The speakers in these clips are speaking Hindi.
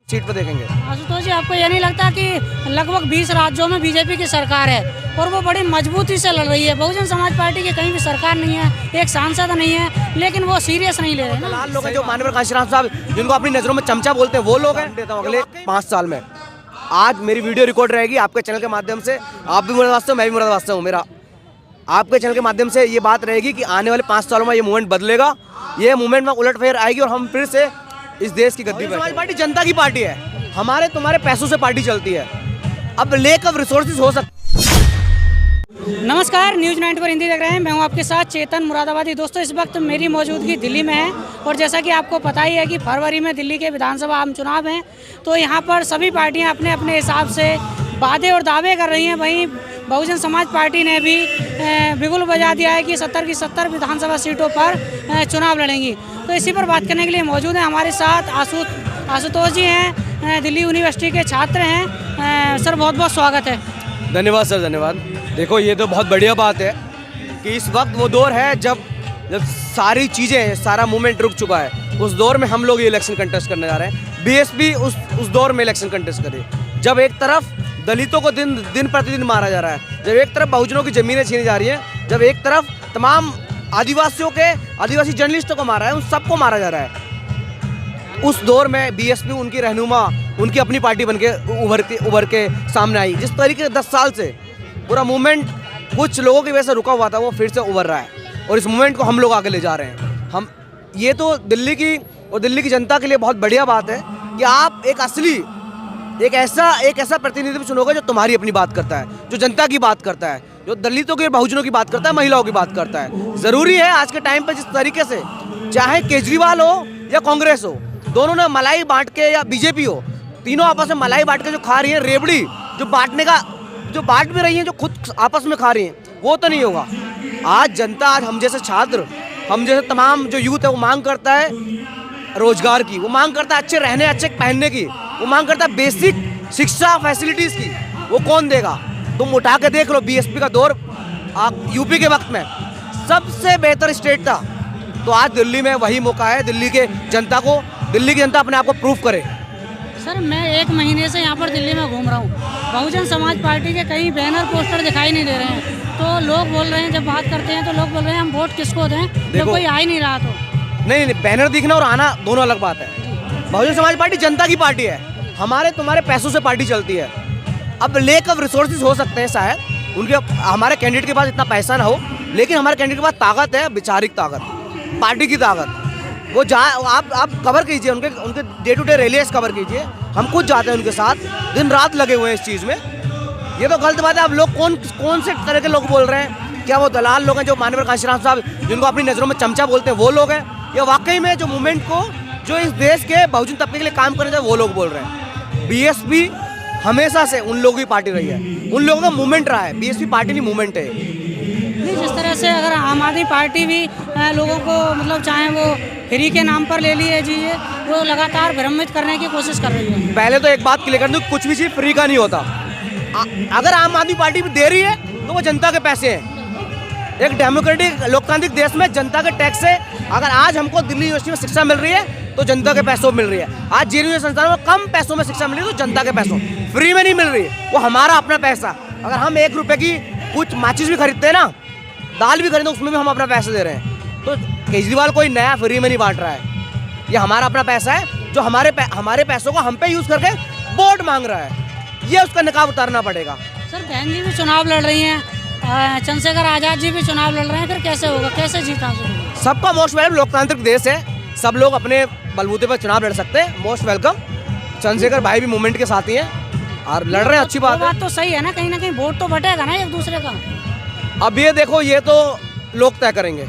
सीट पर देखेंगे। आशुतोष जी, आपको ये नहीं लगता कि लगभग 20 राज्यों में बीजेपी की सरकार है और वो बड़ी मजबूती से लड़ रही है? बहुजन समाज पार्टी की कहीं भी सरकार नहीं है, एक सांसद नहीं है, लेकिन वो सीरियस नहीं ले रहे ना। लाल लोग हैं जो माननीय कांशीराम साहब जिनको अपनी नजरों में चमचा बोलते हैं, वो लोग हैं। देता हूँ अगले 5 साल में। आज मेरी वीडियो रिकॉर्ड रहेगी आपके चैनल के माध्यम से। आप भी मुरादाबाद से हो, मैं भी मुरादाबाद से हूँ। मेरा आपके चैनल के माध्यम से ये बात रहेगी कि आने वाले 5 सालों में ये मूवमेंट बदलेगा, ये मूवमेंट में उलटफेर आएगी और हम फिर से इस देश की गद्दी पर। समाज पार्टी जनता की पार्टी है, हमारे तुम्हारे पैसों से पार्टी चलती है। अब लेक ऑफ रिसोर्सेज हो सकता। नमस्कार, न्यूज़ 90 पर हिंदी देख रहे हैं। मैं हूं आपके साथ चेतन मुरादाबादी। दोस्तों, इस वक्त मेरी मौजूदगी दिल्ली में है और जैसा कि आपको पता ही है कि फरवरी में दिल्ली के विधानसभा आम चुनाव हैं, तो यहां पर सभी पार्टियां अपने अपने हिसाब से वादे और दावे कर रही हैं। वहीं बहुजन समाज पार्टी ने भी बिगुल बजा दिया है कि 70 की 70 विधानसभा सीटों पर चुनाव लड़ेंगी। तो इसी पर बात करने के लिए मौजूद हैं हमारे साथ आशुतोष जी हैं, दिल्ली यूनिवर्सिटी के छात्र हैं। सर, बहुत बहुत स्वागत है। धन्यवाद सर, धन्यवाद। देखो, ये तो बहुत बढ़िया बात है कि इस वक्त वो दौर है जब सारी चीज़ें, सारा मूवमेंट रुक चुका है। उस दौर में हम लोग ये इलेक्शन कंटेस्ट करने जा रहे हैं। बीएसपी उस दौर में इलेक्शन कंटेस्ट करे जब एक तरफ दलितों को दिन प्रतिदिन मारा जा रहा है, जब एक तरफ बहुजनों की ज़मीनें छीनी जा रही हैं, जब एक तरफ तमाम आदिवासी जर्नलिस्टों को मारा है, उन सबको मारा जा रहा है। उस दौर में बीएसपी उनकी रहनुमा, उनकी अपनी पार्टी बनके उभर के सामने आई। जिस तरीके से 10 साल से पूरा मूवमेंट कुछ लोगों की वजह से रुका हुआ था, वो फिर से उभर रहा है और इस मूवमेंट को हम लोग आगे ले जा रहे हैं। हम ये तो दिल्ली की जनता के लिए बहुत बढ़िया बात है कि आप एक ऐसा प्रतिनिधित्व चुनोगे जो तुम्हारी अपनी बात करता है, जो जनता की बात करता है, जो दलितों के, बहुजनों की बात करता है, महिलाओं की बात करता है। ज़रूरी है आज के टाइम पर, जिस तरीके से चाहे केजरीवाल हो या कांग्रेस हो, दोनों ने मलाई बांट के, या बीजेपी हो, तीनों आपस में मलाई बांट के जो खा रही है, रेबड़ी जो बांट भी रही है, जो खुद आपस में खा रही हैं, वो तो नहीं होगा। आज जनता, आज हम जैसे छात्र, हम जैसे तमाम जो यूथ है, वो मांग करता है रोजगार की, वो मांग करता है अच्छे रहने, अच्छे पहनने की, वो मांग करता है बेसिक शिक्षा फैसिलिटीज़ की। वो कौन देगा? तुम उठा के देख लो, बीएसपी का दौर यूपी के वक्त में सबसे बेहतर स्टेट था, तो आज दिल्ली में वही मौका है। दिल्ली की जनता अपने आप को प्रूव करे। सर, मैं 1 महीने से यहाँ पर दिल्ली में घूम रहा हूँ। बहुजन समाज पार्टी के कई बैनर पोस्टर दिखाई नहीं दे रहे हैं। तो लोग बोल रहे हैं, जब बात करते हैं तो लोग बोल रहे हैं हम वोट किसको दें, जब कोई आ ही नहीं रहा। तो नहीं, बैनर दिखना और आना दोनों अलग बात है। बहुजन समाज पार्टी जनता की पार्टी है, हमारे तुम्हारे पैसों से पार्टी चलती है। अब लेक ऑफ रिसोर्सेज हो सकते हैं शायद हमारे कैंडिडेट के पास इतना पैसा ना हो, लेकिन हमारे कैंडिडेट के पास ताकत है, वैचारिक ताकत, पार्टी की ताकत। वो आप कवर कीजिए, उनके day to day rallies cover कीजिए। हम खुद जाते हैं उनके साथ, दिन रात लगे हुए हैं इस चीज़ में। ये तो गलत बात है। अब लोग कौन से तरह के लोग बोल रहे हैं? क्या वो दलाल लोग हैं जो माननीय कांशीराम साहब जिनको अपनी नज़रों में चमचा बोलते हैं, वो लोग हैं, या वाकई में जो मूवमेंट को, जो इस देश के बहुजन तबके के लिए काम करने चाहिए, वो लोग बोल रहे हैं? बीएसपी हमेशा से उन लोगों की पार्टी रही है, उन लोगों का मूवमेंट रहा है। बीएसपी पार्टी नहीं, मूवमेंट है। जिस तरह से अगर आम आदमी पार्टी भी लोगों को, मतलब चाहे वो फ्री के नाम पर ले लिए जी, वो लगातार भ्रमित करने की कोशिश कर रही है। पहले तो एक बात क्लियर कर दूं, कुछ भी चीज़ फ्री का नहीं होता। अगर आम आदमी पार्टी भी दे रही है तो वो जनता के पैसे हैं। एक डेमोक्रेटिक लोकतांत्रिक देश में जनता के टैक्स से, अगर आज हमको दिल्ली यूनिवर्सिटी में शिक्षा मिल रही है तो जनता के पैसों में मिल रही है। आज जेएनयू संस्थानों में कम पैसों में शिक्षा मिल रही है तो जनता के पैसों, फ्री में नहीं मिल रही है, वो हमारा अपना पैसा। अगर हम 1 रुपये की कुछ माचिस भी खरीदते हैं ना, दाल भी खरीदते, उसमें भी हम अपना पैसा दे रहे हैं। तो केजरीवाल कोई नया फ्री में नहीं बांट रहा है, ये हमारा अपना पैसा है जो हमारे पैसों को हम पे यूज़ करके वोट मांग रहा है। ये उसका निकाब उतारना पड़ेगा। सर, बहन जी भी चुनाव लड़ रही हैं, चंद्रशेखर आज़ाद जी भी चुनाव लड़ रहे हैं, फिर कैसे होगा, कैसे जीता? सबका मोस्ट वेलकम, लोकतांत्रिक देश है, सब लोग अपने बलबूते पर चुनाव लड़ सकते हैं, मोस्ट वेलकम। चंद्रशेखर भाई भी मूवमेंट के साथ ही हैं और लड़ रहे हैं, अच्छी बात है। बात तो सही है ना कहीं वोट तो बटेगा ना एक दूसरे का। अब ये देखो, ये तो लोग तय करेंगे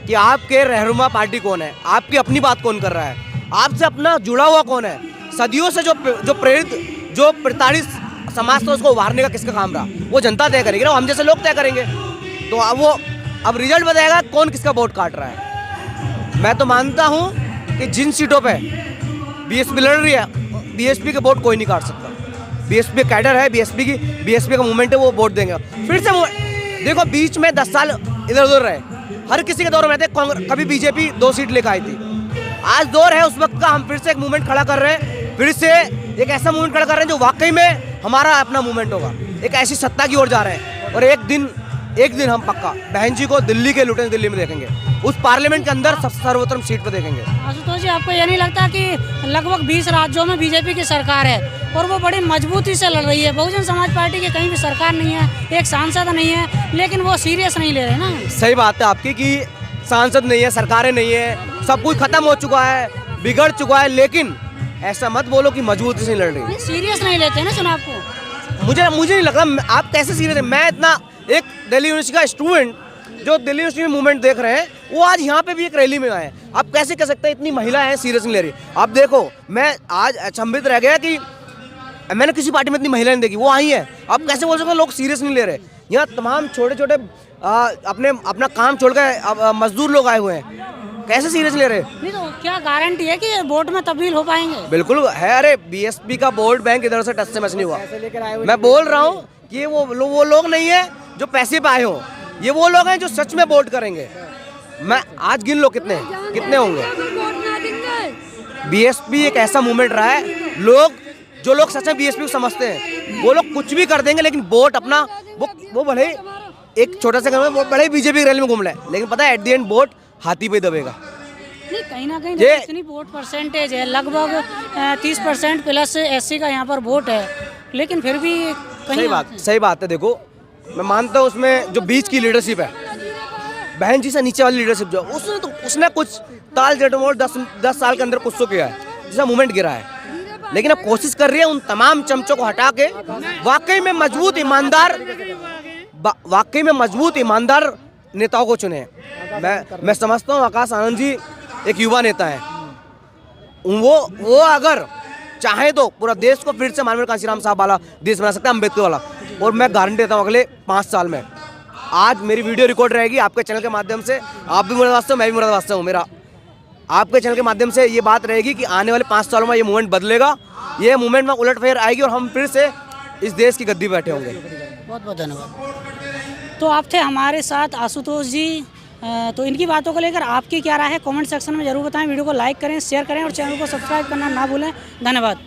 कि आपके रहनुमा पार्टी कौन है, आपकी अपनी बात कौन कर रहा है, आपसे अपना जुड़ा हुआ कौन है। सदियों से जो प्रताड़ित समाज था, उसको उभारने का किसका काम रहा, वो जनता तय करेगी ना, हम जैसे लोग तय करेंगे। तो अब रिजल्ट बताएगा कौन किसका वोट काट रहा है। मैं तो मानता हूँ कि जिन सीटों पे बीएसपी लड़ रही है, बीएसपी के वोट कोई नहीं काट सकता। बीएसपी कैडर है, बीएसपी का मूवमेंट है, वो वोट देंगे। फिर से देखो, बीच में 10 साल इधर उधर रहे, हर किसी के दौर में थे। कभी बीजेपी 2 सीट लेकर आई थी, आज दौर है उस वक्त का, हम फिर से एक मूवमेंट खड़ा कर रहे हैं, फिर से एक ऐसा मूवमेंट खड़ा कर रहे हैं जो वाकई में हमारा अपना मूवमेंट होगा, एक ऐसी सत्ता की ओर जा रहे हैं। और एक दिन हम पक्का बहन जी को दिल्ली के लुटेन दिल्ली में देखेंगे, उस पार्लियामेंट के अंदर सबसे सर्वोत्तम सीट पर देखेंगे। आशुतोष जी, आपको ये नहीं लगता कि लगभग 20 राज्यों में बीजेपी की सरकार है और वो बड़ी मजबूती से लड़ रही है? बहुजन समाज पार्टी की कहीं भी सरकार नहीं है, एक सांसद नहीं है, लेकिन वो सीरियस नहीं ले रहे ना। सही बात है आपकी कि सांसद नहीं है, सरकारें नहीं है, सब कुछ खत्म हो चुका है, बिगड़ चुका है, लेकिन ऐसा मत बोलो कि मजबूती से लड़ रही है। सीरियस नहीं लेते ना चुनाव को। मुझे नहीं लग रहा आप कैसे सीरियस है। मैं इतना एक दिल्ली यूनिवर्सिटी का स्टूडेंट जो दिल्ली यूनिवर्सिटी में मूवमेंट देख रहे हैं, वो आज यहाँ पे भी एक रैली में आए। आप कैसे कह सकते हैं इतनी महिलाएं हैं सीरियस नहीं ले रही? आप देखो, मैं आज अचंभित रह गया कि मैंने किसी पार्टी में इतनी महिलाएं देखी, वो आई हैं। आप कैसे बोल सकते हैं लोग सीरियस नहीं ले रहे? यहाँ तमाम छोटे छोटे अपना काम छोड़ के मजदूर लोग आए हुए हैं, कैसे सीरियस ले रहे? नहीं तो क्या गारंटी है कि वोट में तब्दील हो पाएंगे? बिल्कुल है। अरे बीएसपी का वोट बैंक इधर से टच से मैच नहीं हुआ। मैं बोल रहा हूँ कि ये वो लोग नहीं है जो पैसे पे आए हो, ये वो लोग हैं जो सच में वोट करेंगे। मैं आज गिन लो कितने होंगे। बीएसपी एक ऐसा मूवमेंट रहा है, जो लोग सच में बीएसपी को समझते हैं वो लोग कुछ भी कर देंगे, लेकिन वोट अपना वो भले एक छोटा सा वो बड़े बीजेपी रैली में घूम ले, लेकिन पता है एट द एंड वोट हाथी पे दबेगा। नहीं, कहीं ना कहीं इतनी वोट परसेंटेज है, लगभग 30% प्लस एससी का यहाँ पर वोट है, लेकिन फिर भी सही बात है। देखो, मैं मानता हूँ उसमें जो बीच की लीडरशिप है, बहन जी से नीचे वाली लीडरशिप जो उसने कुछ ताल जटमोड़ 10 साल के अंदर कुछ तो किया है, जिसका मूवमेंट गिरा है। लेकिन अब कोशिश कर रही है उन तमाम चमचों को हटा के वाकई में मजबूत ईमानदार नेताओं को चुने। मैं समझता हूँ आकाश आनंद जी एक युवा नेता है, वो अगर चाहे तो पूरा देश को फिर से माननीय कांशीराम साहब वाला देश बना सकते हैं, अम्बेडकर वाला। और मैं गारंटी देता हूँ अगले 5 साल में, आज मेरी वीडियो रिकॉर्ड रहेगी आपके चैनल के माध्यम से, आप भी मुरादाबाद से हो, मैं भी मुरादाबाद से हूँ, मेरा आपके चैनल के माध्यम से ये बात रहेगी कि आने वाले 5 सालों में ये मूवमेंट बदलेगा, ये मूवमेंट में उलटफेर आएगी और हम फिर से इस देश की गद्दी बैठे होंगे। बहुत बहुत धन्यवाद। तो आप थे हमारे साथ आशुतोष जी। तो इनकी बातों को लेकर आपकी क्या राय है कमेंट सेक्शन में जरूर बताएं। वीडियो को लाइक करें, शेयर करें और चैनल को सब्सक्राइब करना ना भूलें। धन्यवाद।